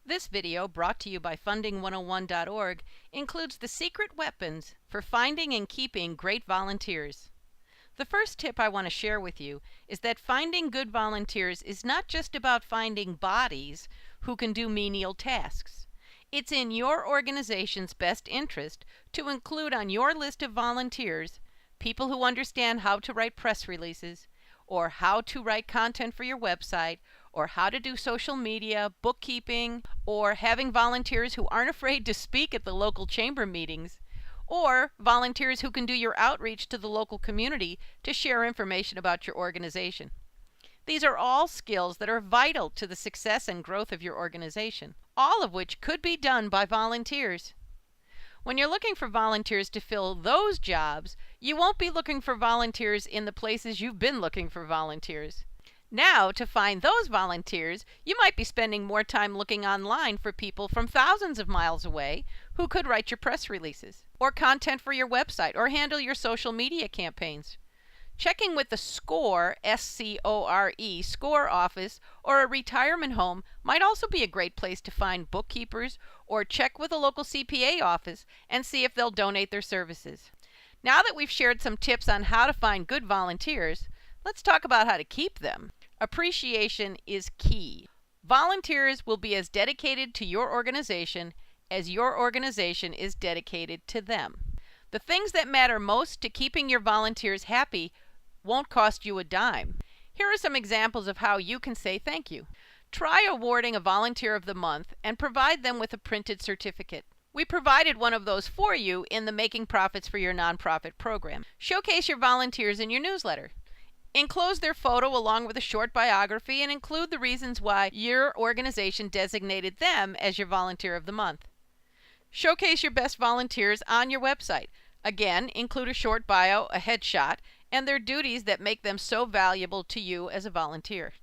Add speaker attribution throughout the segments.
Speaker 1: This video, brought to you by Funding101.org, includes the secret weapons for finding and keeping great volunteers. The first tip I want to share with you is that finding good volunteers is not just about finding bodies who can do menial tasks. It's in your organization's best interest to include on your list of volunteers people who understand how to write press releases, or how to write content for your website, or how to do social media, bookkeeping, or having volunteers who aren't afraid to speak at the local chamber meetings, or volunteers who can do your outreach to the local community to share information about your organization. These are all skills that are vital to the success and growth of your organization, all of which could be done by volunteers. When you're looking for volunteers to fill those jobs, you won't be looking for volunteers in the places you've been looking for volunteers. Now, to find those volunteers, you might be spending more time looking online for people from thousands of miles away who could write your press releases, or content for your website, or handle your social media campaigns. Checking with the SCORE, S-C-O-R-E, SCORE office, or a retirement home might also be a great place to find bookkeepers, or check with a local CPA office and see if they'll donate their services. Now that we've shared some tips on how to find good volunteers, let's talk about how to keep them. Appreciation is key. Volunteers will be as dedicated to your organization as your organization is dedicated to them. The things that matter most to keeping your volunteers happy won't cost you a dime. Here are some examples of how you can say thank you. Try awarding a Volunteer of the Month and provide them with a printed certificate. We provided one of those for you in the Making Profits for Your Nonprofit program. Showcase your volunteers in your newsletter. Enclose their photo along with a short biography and include the reasons why your organization designated them as your Volunteer of the Month. Showcase your best volunteers on your website. Again, include a short bio, a headshot, and their duties that make them so valuable to you as a volunteer.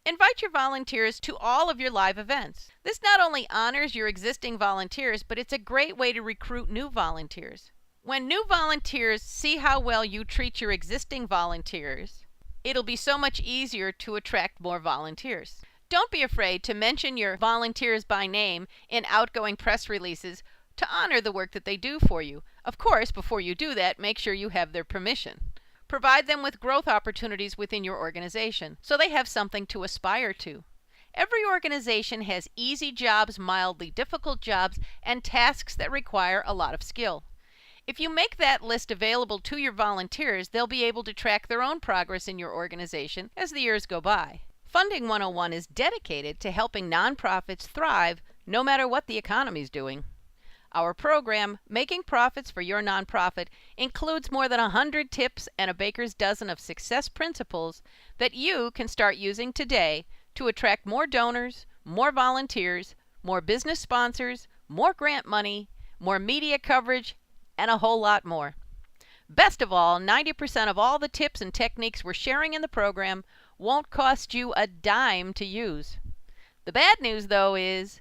Speaker 1: Invite your volunteers to all of your live events. This not only honors your existing volunteers, but it's a great way to recruit new volunteers. When new volunteers see how well you treat your existing volunteers, it'll be so much easier to attract more volunteers. Don't be afraid to mention your volunteers by name in outgoing press releases to honor the work that they do for you. Of course, before you do that, make sure you have their permission. Provide them with growth opportunities within your organization so they have something to aspire to. Every organization has easy jobs, mildly difficult jobs, and tasks that require a lot of skill. If you make that list available to your volunteers, they'll be able to track their own progress in your organization as the years go by. Funding 101 is dedicated to helping nonprofits thrive no matter what the economy's doing. Our program, Making Profits for Your Nonprofit, includes more than 100 tips and a baker's dozen of success principles that you can start using today to attract more donors, more volunteers, more business sponsors, more grant money, more media coverage, and a whole lot more. Best of all, 90% of all the tips and techniques we're sharing in the program won't cost you a dime to use. The bad news, though, is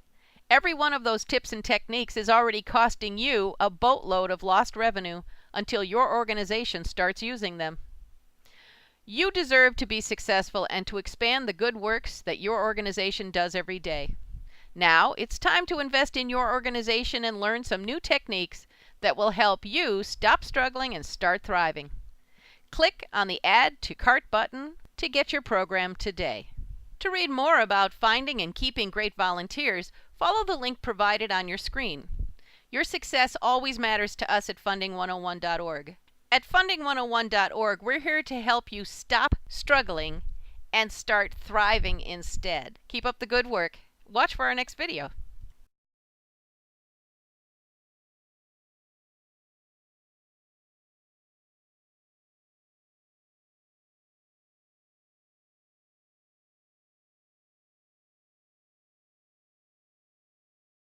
Speaker 1: every one of those tips and techniques is already costing you a boatload of lost revenue until your organization starts using them. You deserve to be successful and to expand the good works that your organization does every day. Now, it's time to invest in your organization and learn some new techniques that will help you stop struggling and start thriving. Click on the Add to Cart button to get your program today. To read more about finding and keeping great volunteers, follow the link provided on your screen. Your success always matters to us at Funding101.org. At Funding101.org, we're here to help you stop struggling and start thriving instead. Keep up the good work. Watch for our next video.